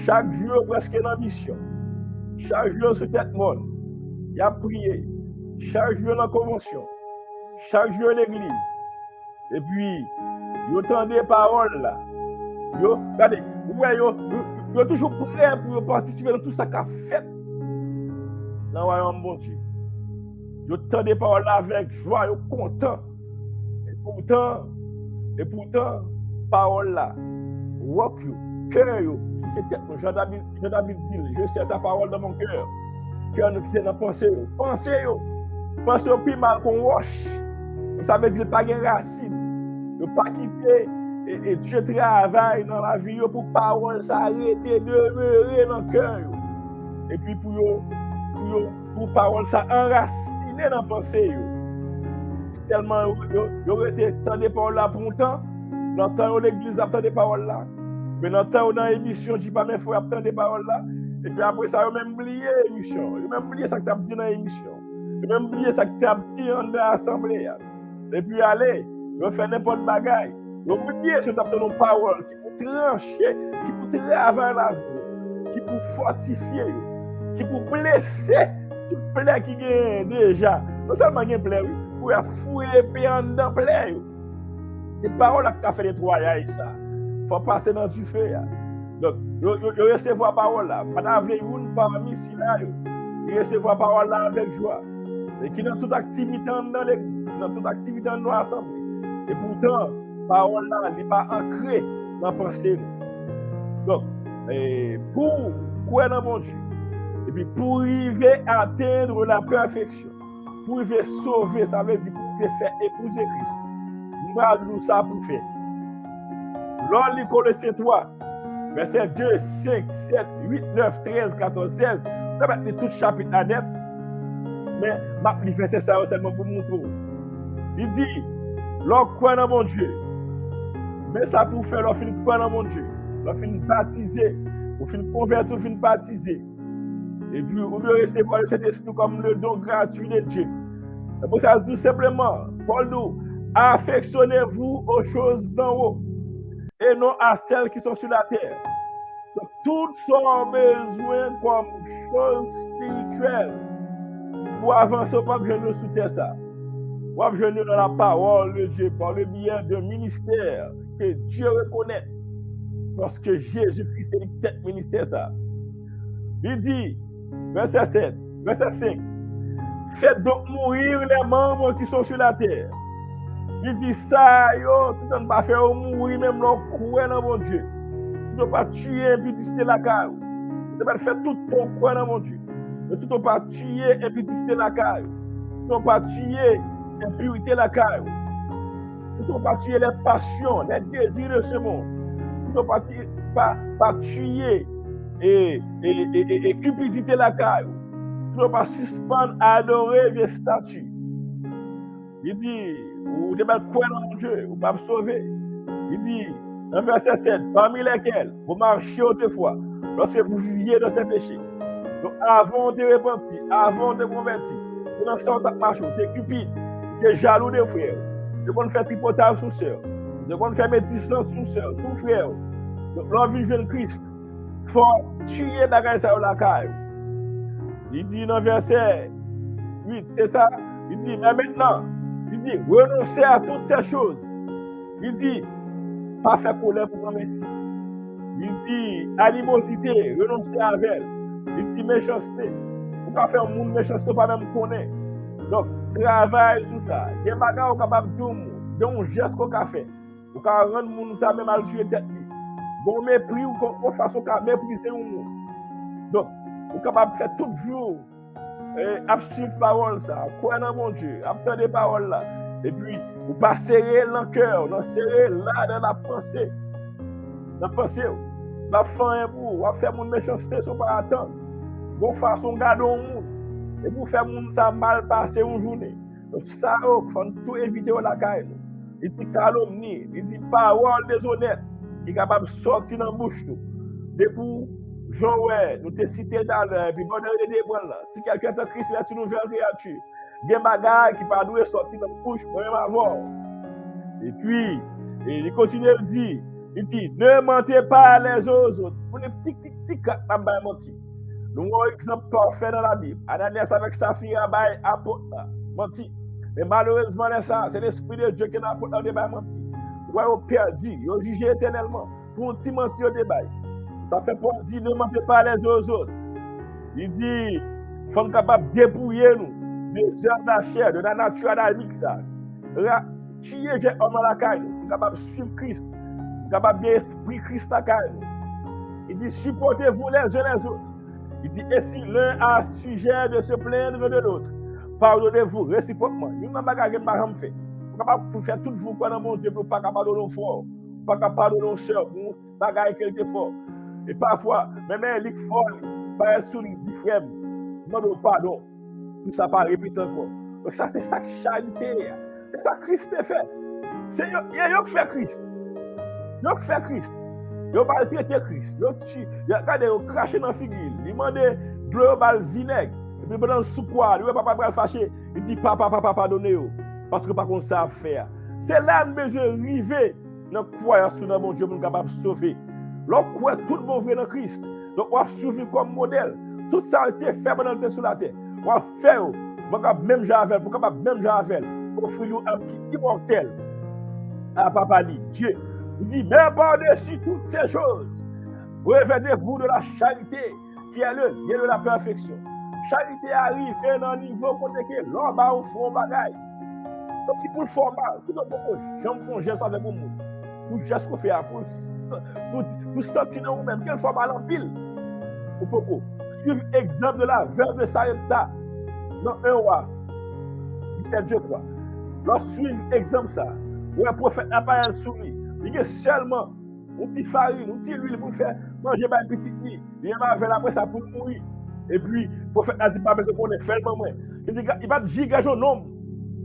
chaque jour presque dans mission. Chaque jour sur tête monde. Il a prié. Chaque jour dans la convention. Chaque jour à l'église. Et puis, il entend des paroles là. Regardez, il est toujours prêt pour participer dans tout ça qu'a fait. Dans le royaume bon Dieu. Il entend des paroles là avec joie, il est content. Et pourtant, parole là, walk you, cœur you, qui c'est tête. Jean-David dit, je sais ta parole dans mon cœur. Cœur nous qui c'est dans pensée yo. Pensez au plus mal qu'on wash. Ça veut dire qu'il n'y a pas de racine. Il n'y a pas quitté et tu travailles dans la vie pour parole s'arrêter, demeurer dans le cœur. Et puis pour parole ça enraciner dans la pensée. Seulement, il aurait été tant de paroles là pour longtemps. Dans le temps où l'église a tant de paroles là. Mais dans le temps où dans l'émission, je dis pas mes frères, tant de paroles là. Et puis après ça, ils ont même oublié l'émission. Ils ont même oublié ça que tu as dit dans l'émission. Ils ont même oublié ça que tu as dit dans l'assemblée. Et puis allez, ils ont fait n'importe quoi bagaille. Ils ont oublié ce que tu as dit dans parole qui peut trancher, qui peut travailler la vie, qui peut fortifier, qui peut blesser toute plaie qui gagne déjà. Non seulement gagne plaie, pour fouiller les en dedans plaie. C'est parole qui a fait nettoyage ça. Il faut passer dans du feu. Donc, il recevoir la parole là. Madame Vleyoun parmi si là, il recevoir la parole là avec joie. Et qui dans toute activité dans toute activité dans l'assemblée. Et pourtant, la parole là, elle n'est pas ancrée dans la pensée. Donc, pour croire dans mon Dieu, et puis pour arriver à atteindre la perfection, pour arriver sauver, ça veut dire pour arriver faire épouser Christ. Nous ça pour faire. Lors du Colossiens 3, verset 2, 5, 7, 8, 9, 13, 14, 16, on va mettre tout chapitre à net, mais je vais faire ça seulement pour montrer. Il dit, l'on croit dans mon Dieu, mais ça pour faire, l'on finit croire dans mon Dieu, l'on finit baptiser, on finit convertir, on finit baptiser. Et puis, on doit recevoir le Saint-Esprit comme le don gratuit de Dieu. Et pour ça, tout simplement, Paul nous, affectionnez-vous aux choses d'en haut et non à celles qui sont sur la terre. Donc, toutes sont besoin comme choses spirituelles pour avancer au pape genou sous terre ça. Pour genou dans la parole de Dieu par le biais d'un ministère que Dieu reconnaît parce que Jésus-Christ est le tête ministère ça. Il dit, verset 7, verset 5, faites donc mourir les membres qui sont sur la terre. Il dit ça, yo, tout le monde va faire mourir même l'on croit dans mon Dieu. Tu ne dois pas tuer et puis disiter la caille. Tu dois faire tout ton croix dans mon Dieu. Tu ne dois pas tuer et puis disiter la caille. Tu ne dois pas tuer et puriter la caille. Tu ne dois pas tuer les passions, les désirs de ce monde. Tu ne dois pas tuer et cupidité la caille. Tu ne dois pas suspendre, adorer les statues. Il dit, vous devez croire dans mon Dieu, vous ne pouvez pas sauver. Il dit, dans verset 7, parmi lesquels vous marchiez autrefois, lorsque vous viviez dans ces péchés. Donc, avant de repentir, avant de convertir, vous n'en sortez pas marcher, vous êtes cupide, vous êtes jaloux des frères, vous faire tripotage sous sœur, vous faire médisance sous sœur, sous frère. Donc, l'envie de Christ, il faut tuer la ça la caille. Il dit dans verset 8, c'est ça. Il dit, mais maintenant, il dit, renoncez à toutes ces choses. Il dit, pas faire colère pour remercier. Il dit, animosité, renoncez à elle. Il dit, méchanceté. Vous pas faire un monde méchanceté, pas même connaître. Donc, travail sur ça. Il y a des bagages capables de tout, donc geste qu'on a fait. Vous pouvez rendre le monde ça même à le tuer tête. Bon mépris ou qu'on fasse au cas mépriser le monde. Donc, vous êtes capable de faire tout jour. Suivre parole ça, croire dans mon Dieu, attendre des paroles là, et puis vous pas serrer le cœur, vous serrer là dans la pensée, va faire un bout, va faire mon méchanceté sans pas attendre, bon façon garder au monde, et pour faire mon ça mal passer une journée, donc ça il faut tout éviter la caille, il dit calomnie, il dit parole déshonnête, qui est capable de sortir dans la bouche nous, depuis Jean-Ouais, nous te cité dans l'heure, puis bonheur de débranle là. Si quelqu'un est en Christ, il est une nouvelle créature. Il y a des bagages qui ne sortir dans la bouche, pour même avoir. Et puis, il continue à dire, Il dit, ne mentez pas les autres. Pour les petits cas, pas menti. Nous avons un exemple parfait dans la Bible. Ananias avec Saphira, apôtre, menti. Mais malheureusement, c'est l'Esprit de Dieu qui n'a pas dans débat menti. Vous avez perdu, vous avez jugé éternellement. Pour un petit menti au débat. Ça fait pour dire, ne mentez pas les autres. Il dit, il faut être capable de dépouiller nous des œuvres de la chair, de la nature adamique. Tuer les hommes à la caille, nous capable de suivre Christ, nous capable d'esprit Christ à la caille. Il dit, supportez-vous les uns les autres. Il dit, et si l'un a sujet de se plaindre de l'autre, pardonnez-vous réciproquement. Il n'y a pas de choses fait. Vous capable de faire tout vous dans mon Dieu pour ne pas pardonner aux frères, pas pardonner aux sœurs, pour bagaille quelque fort. Et parfois, même les folles, par sous les dit frère, demande pardon. Tout ça pas répéter encore. Donc ça c'est ça que charité. C'est ça que Christ a fait. C'est yo qui fait Christ. Yo qui fait Christ. Yo pas traiter Christ. Yo regardez yo cracher dans figure. Il demande de l'eau bal vinaigre. Et puis pendant sous quoi, lui papa va fâcher, il dit papa pardonnez yo parce que pas qu'on sait faire. C'est là nous besoin arriver dans croyance dans mon Dieu pour nous capable sauver. L'on croit tout le monde vrai dans Christ. Donc on va suivre comme modèle. Tout ça a été fait pendant le sur la terre. On va faire même Javel, pour capable même Javel, offrir un petit immortel à papa dit Dieu. Il dit mais par-dessus toutes ces choses, revêtez-vous de la charité qui est le lien de la perfection. Charité arrive à un niveau côté que l'homme va au fond bagaille. Donc si pour le format, tout le monde, j'aime faire un geste avec vous. Pour le geste qu'on fait, pour sentir dans vous-même, quel format l'empile. Pour suivre l'exemple de la veuve de Sarepta dans 1 roi 17, je crois. Lorsque suivre l'exemple ça, où un prophète n'a pas un soumis, il y a seulement un petit farine, un petit huile pour faire manger ma petite nuit. Il y a ma veille après ça pour mourir. Et puis, le prophète n'a dit pas besoin qu'on ait fait le moment. Il dit, il va dire que je nomme.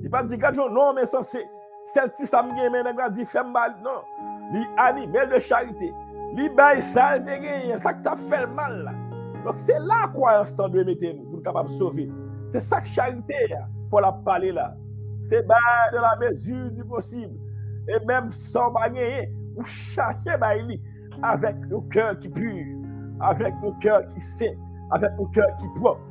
Il va dire que je nomme, mais censé. Celle-ci, ça me gagne, mais il dit, fais mal. Non. Il animal de charité. Il baille ça, il ça que tu as fait mal là. Donc c'est là quoi instant de mettre nous pour capable sauver. C'est ça que charité pour la parler là. C'est de la mesure du possible. Et même sans bagner, vous cherchez avec le cœur qui pur, avec le cœur qui saint, avec le cœur qui propre.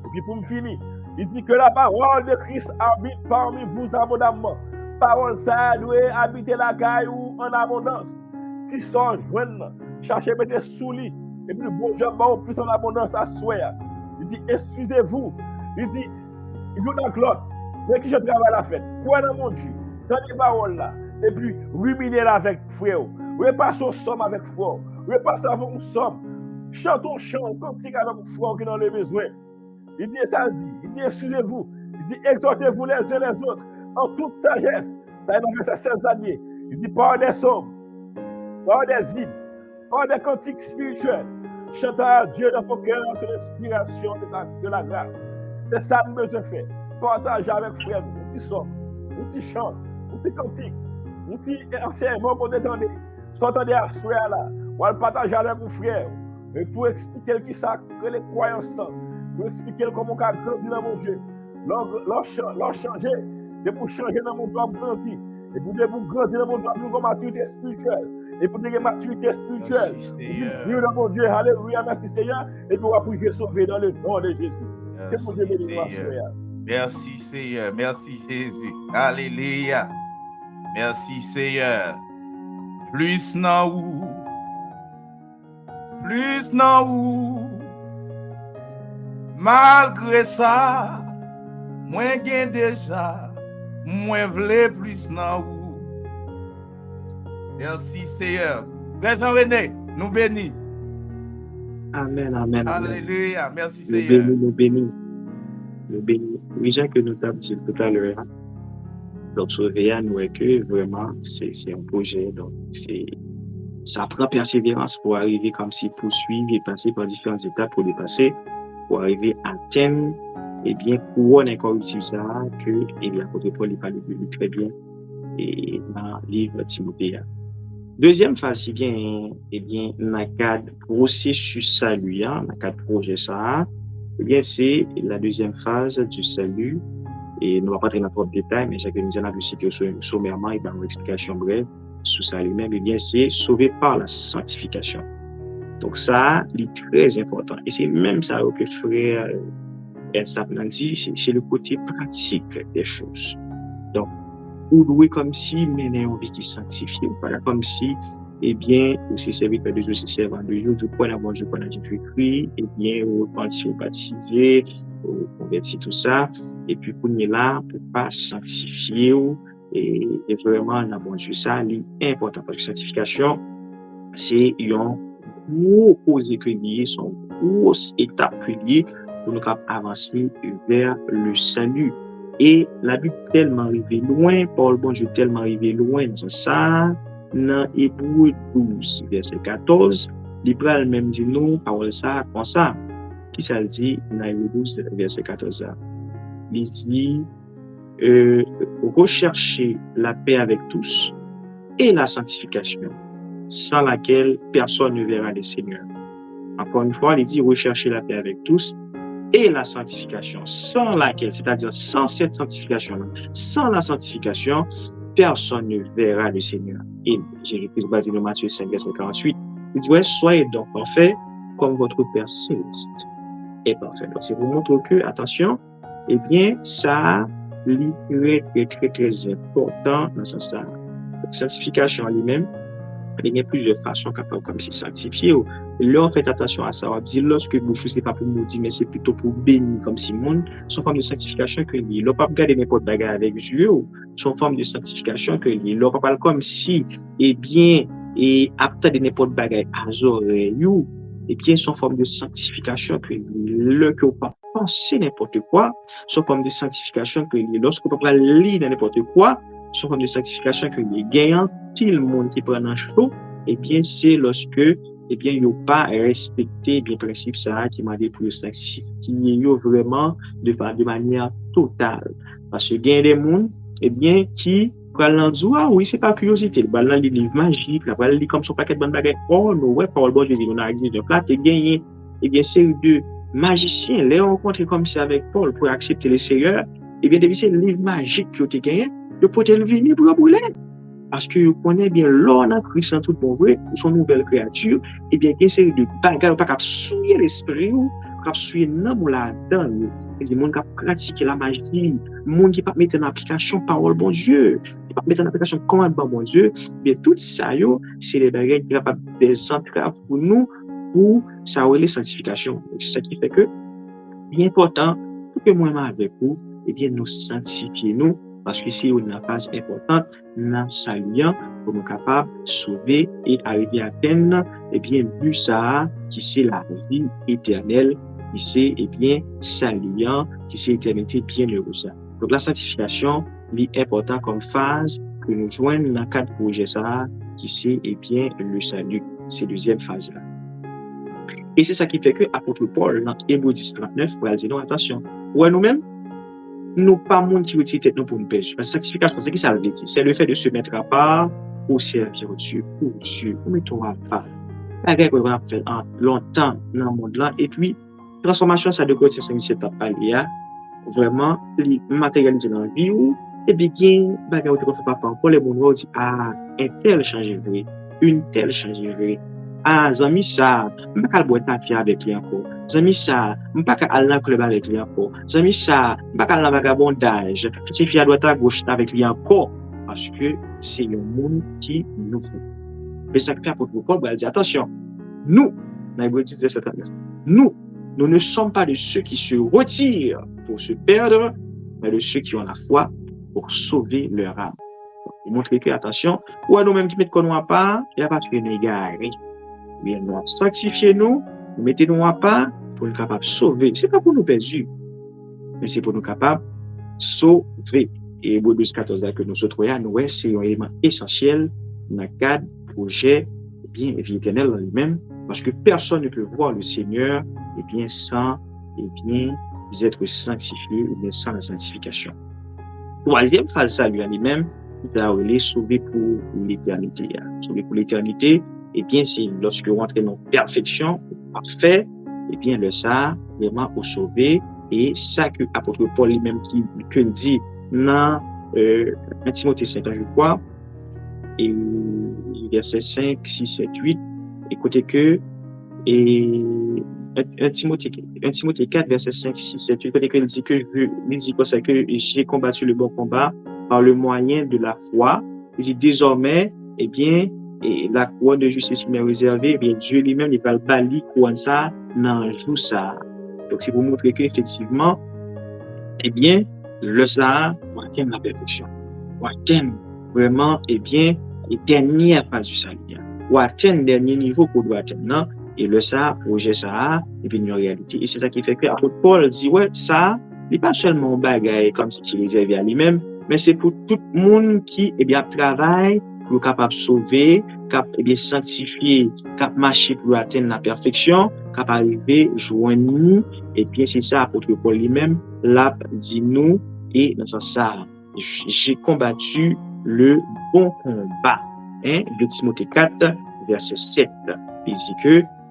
Et puis pour me finir, il dit que la parole de Christ habite parmi vous abondamment. Parole ça doit habiter la caille ou en abondance. Si son joindre, cherchez mettre sous lit. Et puis, bon, j'en plus en abondance à souhait. Il dit, excusez-vous. Il dit, il dit dans l'autre, mais qui je travaille la fête. Quoi dans mon Dieu? Dans les paroles là. Et puis, ruminer avec frère. Repassons somme avec frère. Repassons avec une somme. Chantons chant, cantique avec frère qui dans le besoin. Il dit, ça dit. Il dit, excusez-vous. Il dit, exhortez-vous les uns les autres en toute sagesse. Ça est dans verset 16 années. Il dit, par des sommes, par des hymnes, par des cantiques spirituels. Chantez à Dieu dans vos cœurs sur l'inspiration de la grâce. C'est ça que nous devons faire. Partager avec frère, un petit somme, un petit chant, un petit cantique, un petit enseignement pour détendre. Si attendez à frère là, on va partager avec vos frères. Et pour expliquer qui ça, que les croyances sont, pour expliquer comment on a grandi dans mon Dieu. Leur changer, et pour changer dans mon Dieu, grandir. Et pour grandir dans mon Dieu, pour une maturité spirituelle. Et pour une maturité spirituelle. Dieu dans mon Dieu, alléluia, merci Seigneur. Et pour pouvoir sauver dans le nom de Jésus. Merci Seigneur, merci Jésus. Alléluia. Merci Seigneur. Plus nan ou. Malgré ça, moi gen déjà, moi vle plus nan ou. Merci Seigneur. Frère Jean-René, nous bénis. Amen, amen. Alléluia, merci Seigneur. Nous bénis. Oui, Jean, que nous t'avons dit tout à l'heure. Donc, sauver nous est que vraiment, c'est un projet. Donc, ça prend persévérance pour arriver comme si poursuivre et passer par différentes étapes pour dépasser, pour arriver à atteindre, eh bien, couronne incorruptible ça, que, eh bien, côté Paul, il parle de lui très bien, et dans le livre Timothée. Deuxième phase, si bien, eh bien, dans le cadre processus salut, dans le cadre projet ça, eh bien, c'est la deuxième phase du salut. Et nous ne allons pas entrer dans trop de détails, mais j'ai que nous allons le citer sommairement et dans une explication brève. sous ça lui-même, eh bien, c'est sauvé par la sanctification. Donc, ça, c'est très important. Et c'est même ça que frère Ernst Appelman dit, c'est le côté pratique des choses. Donc, ou louer comme si mener une vie qui sanctifie, ou pas comme si, eh bien, aussi serviteur de Dieu, c'est servant de Dieu, du point d'avoir Dieu, point à Jésus-Christ, eh bien, ou repentir, ou baptiser, ou convertir tout ça, et puis, pour nous là, pour pas sanctifier, et vraiment, on a bon Dieu, ça, c'est important, parce que sanctification, c'est une grosse cause que lié, son grosse étape que lié, pour nous avancer vers le salut. Et la Bible tellement arrivé loin, Paul bon Dieu tellement arrivé loin, c'est ça, dans Hébreux 12, verset 14, l'Hébreu même dit nous, parole ça, comme ça. Qui ça le dit dans Hébreux 12, verset 14? Il dit, rechercher la paix avec tous et la sanctification, sans laquelle personne ne verra le Seigneur. Encore une fois, il dit rechercher la paix avec tous et la sanctification, sans laquelle, c'est-à-dire sans cette sanctification-là, sans la sanctification, personne ne verra le Seigneur. Et Jésus-Christ basé dans Matthieu 5, verset 48, il dit, ouais, soyez donc parfaits comme votre Père céleste est parfait. Donc, c'est pour montrer que, attention, eh bien, ça, est très, très important dans ce sens. La sanctification en lui-même, il y a plusieurs façons capables comme si sanctifier. Là, faites attention à ça. On dit, lorsque vous ne pas pour nous dire, mais c'est plutôt pour bénir comme si monde, son forme de sanctification que lui. Là, pas regarder n'importe bagarre avec Dieu, son forme de sanctification que lui. Là, pas comme si, eh bien, et après de n'importe bagarre à oreilles, eh bien, son forme de sanctification que lui. Là, que vous pas penser n'importe quoi, son forme de sanctification que lui. Lorsque vous pas lire n'importe quoi, son forme de sanctification que lui. Gagnant, tout le monde qui prend un chaud, eh bien, c'est lorsque, eh bien, ils n'ont pas respecté, bien, principe ça, qui m'a dit pour le sanctifier, vraiment, de manière totale. Parce que, il y a des gens, eh bien, qui, prennent ah oui, c'est pas curiosité, ils prennent les livres magiques, ils prennent comme son paquet de bonnes bagages. Oh, non, ouais, par le bon Dieu, on a existé de plat, et gagné, eh bien, c'est de magiciens, les rencontrer comme ça avec Paul pour accepter le Seigneur, eh bien, c'est le livre magique qui ont été gagnés, de pouvoir venir pour brûler. Parce que vous connaissez bien, l'on a Christ en tout bon vrai, pour son nouvelle créature, et bien, il y a une série de bagages, pas qu'à souiller l'esprit, qu'à souiller l'amour là-dedans. Il y a des gens qui pratiquent la magie, des gens qui ne mettent en application parole bon Dieu, qui ne mettent en application commandement bon Dieu. Bien, tout ça, c'est les bagages qui sont des entraves pour nous, pour ça les sanctifications. C'est ça qui fait que, bien important, tout que moi avec vous, eh bien, nous sanctifier nous, parce que c'est une phase importante, nous saluant pour nous capables de sauver et arriver à atteindre, eh bien, but ça, qui c'est la vie éternelle, qui c'est, eh bien, saluant, qui c'est éternité bienheureuse. Donc, la sanctification, est important comme phase que nous joignons dans le cadre de projet ça, qui c'est, eh bien, le salut. C'est la deuxième phase-là. Et c'est ça qui fait que l'apôtre Paul, dans Hébreux 10, 39, pour dire non, attention, ouais, nous-mêmes, nous pas monde qui retire tête nous pour nous pêcher. Parce que sanctification, c'est qui ça veut dire? C'est le fait de se mettre à part pour servir Dieu, pour Dieu, pour mettre à part. La guerre qu'on a fait longtemps dans le monde là, et puis, transformation, ça de côté, c'est cette étape-là, vraiment, matérialiser dans la vie, et puis, bien, bagarre qu'on fait pas pour les gens dit, ah, un tel change de vie, une telle change de vie. Ah, zami ça, m'pas qu'à boire ta fille avec lui encore. Zami ça, m'pas qu'à aller dans le club avec lui encore. Zami ça, m'pas qu'à aller dans le vagabondage. Petite fille à droite à gauche avec lui encore. Parce que c'est le monde qui nous faut. Mais ça fait pour Paul, il dit attention, nous, dans Hébreux 10, verset 39, nous ne sommes pas de ceux qui se retirent pour se perdre, mais de ceux qui ont la foi pour sauver leur âme. Il montre que, attention, ou à nous-mêmes qui mettons qu'on n'a pas, il n'y a pas de négarer. Bien, nous sanctifiez-nous, nous mettez-nous à part pour nous capables de sauver. Ce n'est pas pour nous perdre, mais c'est pour nous capables de sauver. Et Hébreux 12, 14, que nous autres, c'est un élément essentiel dans le cadre du projet bien vie éternelle en lui-même, parce que personne ne peut voir le Seigneur bien, sans être sanctifié ou bien sans la sanctification. Troisième phase, ça lui en lui-même, il est sauvé pour l'éternité. Sauvé pour l'éternité, et bien, c'est lorsque vous entrez dans la perfection, parfait, et bien, le ça, vraiment, pour sauver, et ça que l'apôtre Paul lui-même qui dit dans 1 Timothée 5, je crois, et verset 5, 6, 7, 8, écoutez que, et 1 Timothée 4, verset 5, 6, 7, 8, écoutez que il dit comme ça, que j'ai combattu le bon combat par le moyen de la foi. Il dit désormais, eh bien, et la couronne de justice qui m'est réservée, eh bien, Dieu lui-même, il va le bali couronne ça, dans jour ça. Donc, c'est pour montrer qu'effectivement, eh bien, le ça, on atteint la perfection. On atteint vraiment, eh bien, les dernières phases du salut. On atteint le dernier niveau qu'on doit atteindre. Non? Et le ça, projet ça, et puis une réalité. Et c'est ça qui fait que l'apôtre Paul dit, ouais, ça, il n'est pas seulement un bagage comme si il réservé à lui-même, mais c'est pour tout le monde qui, eh bien, travaille pour capable sauver, capable, eh bien, sanctifier, capable marcher pour atteindre la perfection, capable arriver, joindre, et bien, c'est ça, apôtre Paul lui-même, là, dit nous, et dans ce sens, ça, j'ai combattu le bon combat. Hein? De Timothée 4, verset 7.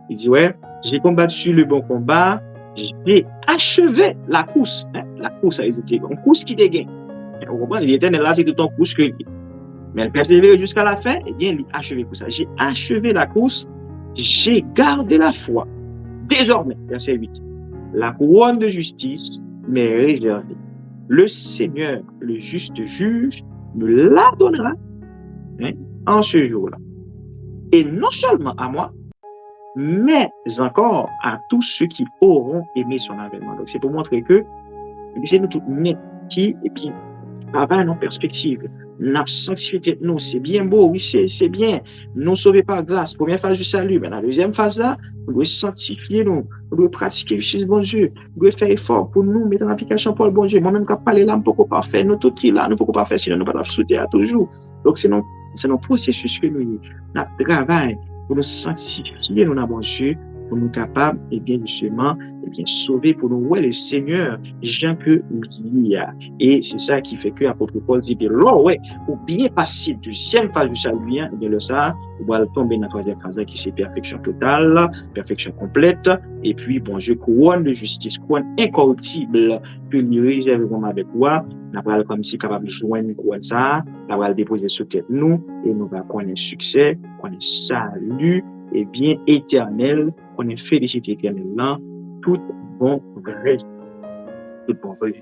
Il dit, ouais, j'ai combattu le bon combat, j'ai achevé la course. Hein? La course, ça été une course qui dégaine. Vous comprenez? L'Éternel, là, c'est tout en course que mais elle persévère jusqu'à la fin, eh bien, il a achevé pour ça. J'ai achevé la course, j'ai gardé la foi. Désormais, verset 8, la couronne de justice m'est réservée. Le Seigneur, le juste juge, me la donnera, hein, en ce jour-là. Et non seulement à moi, mais encore à tous ceux qui auront aimé son avènement. Donc, c'est pour montrer que c'est nous tous net qui, et puis, travail en perspective. Nous sanctifié nous, c'est bien beau, oui, c'est bien. Nous sauvés par grâce, première phase du salut. Mais la deuxième phase là, nous devons sanctifier nous devons pratiquer justice bon Dieu, nous devons faire effort pour nous mettre en application pour le bon Dieu. Moi-même, quand je parle là, je ne peux pas faire, nous tout qui là, nous ne pouvons pas faire sinon nous ne pouvons pas soutenir toujours. Donc, c'est nos processus que nous travaillons pour nous sanctifier nous, bon Dieu, pour nous capables, et bien justement, et bien sauver pour nous, ouais, le Seigneur, Jean que il y a. Et c'est ça qui fait que l'apôtre Paul dit que là, ouais, ou bien passer deuxième phase du salut, et bien le ça, on va tomber dans la troisième phase qui c'est perfection totale, perfection complète, et puis bon Dieu, couronne de justice, couronne incorruptible, que nous réservons avec toi, nous allons comme si capable de joindre couronne ça, nous allons déposer sur tête nous, et nous allons connaître succès, connaître salut, et bien éternel, qu'on est félicité éternellement, tout bon vrai. Tout bon vrai.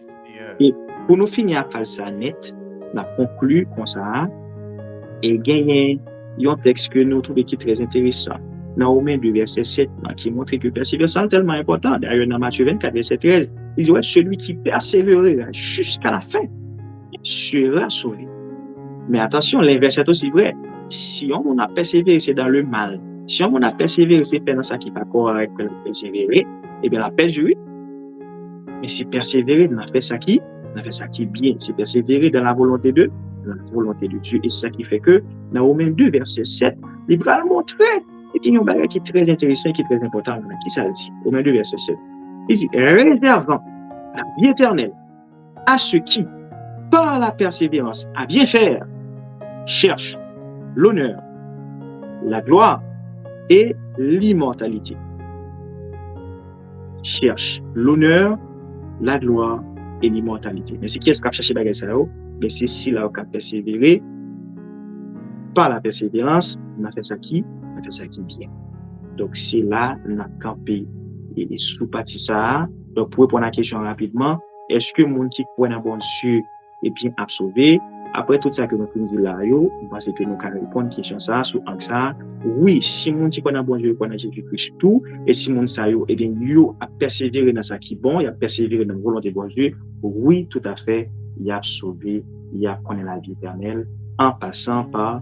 Et pour nous finir à faire ça net, on a conclu comme ça, et gagner un texte que nous trouvons qui est très intéressant. Dans Romains 2, verset 7, qui montre que persévérance est tellement important. D'ailleurs, dans Matthieu 24, verset 13, il dit, ouais, celui qui persévérera jusqu'à la fin sera sauvé. Mais attention, l'inverse est aussi vrai. Si on a persévéré, c'est dans le mal. Si on a persévéré, c'est faire dans ça qui va correct, persévérer, eh bien, la persévérer. Mais si persévérer, on a fait ça qui est bien. C'est persévérer dans la volonté de Dieu. Et c'est ça qui fait que, dans Romains 2, verset 7, il va le montrer. Et puis, il y a un bagage qui est très intéressant, qui est très important. Qui ça le dit? Romains 2, verset 7. Il dit, réservant la vie éternelle à ceux qui, par la persévérance, à bien faire, cherchent l'honneur, la gloire et l'immortalité. Cherche l'honneur, la gloire et l'immortalité. Mais c'est qui est-ce qui a cherché bagage ça? Mais c'est si là on a persévéré par la persévérance, on a fait ça qui bien. Donc c'est là on a campé et sous-parti ça. Donc pour répondre à la question rapidement, est-ce que mon qui croit dans bon Dieu est bien absorbé? Après tout ça que nous avons dit là, je pense que nous allons répondre à la question ça, sous ça. Oui, si mon qui connaît bon Dieu, connaît Jésus-Christ tout, et si mon ça eh bien, yo a persévéré dans ça qui est bon, il a persévéré dans la volonté de bon Dieu, oui, tout à fait, il a sauvé, il a connu la vie éternelle, en passant par